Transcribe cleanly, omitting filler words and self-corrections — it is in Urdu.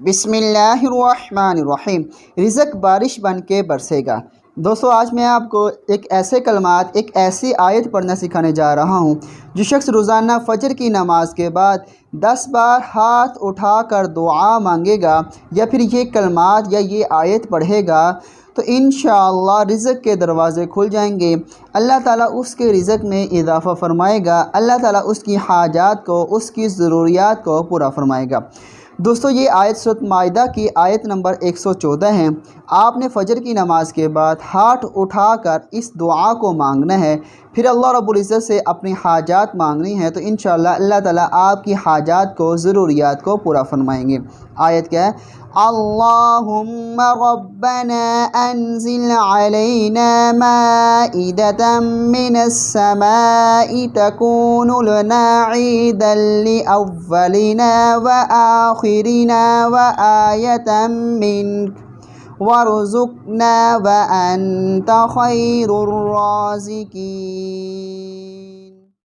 بسم اللہ الرحمن الرحیم۔ رزق بارش بن کے برسے گا۔ دوستو آج میں آپ کو ایک ایسے کلمات، ایک ایسی آیت پڑھنا سکھانے جا رہا ہوں جو شخص روزانہ فجر کی نماز کے بعد 10 بار ہاتھ اٹھا کر دعا مانگے گا یا پھر یہ کلمات یا یہ آیت پڑھے گا تو انشاءاللہ رزق کے دروازے کھل جائیں گے۔ اللہ تعالیٰ اس کے رزق میں اضافہ فرمائے گا۔ اللہ تعالیٰ اس کی حاجات کو، اس کی ضروریات کو پورا فرمائے گا۔ دوستو یہ آیت سورۃ مائدہ کی آیت نمبر 114 ہے۔ آپ نے فجر کی نماز کے بعد ہاتھ اٹھا کر اس دعا کو مانگنا ہے، پھر اللہ رب العزت سے اپنی حاجات مانگنی ہے تو انشاءاللہ اللہ تعالیٰ آپ کی حاجات کو، ضروریات کو پورا فرمائیں گے۔ آیت کیا ہے؟ اللہم ربنا انزل علینا مائدة من السماء تکون لنا عیدا لأولنا وآخرنا وآیة منک وارزقنا وانت خیر الرازقین۔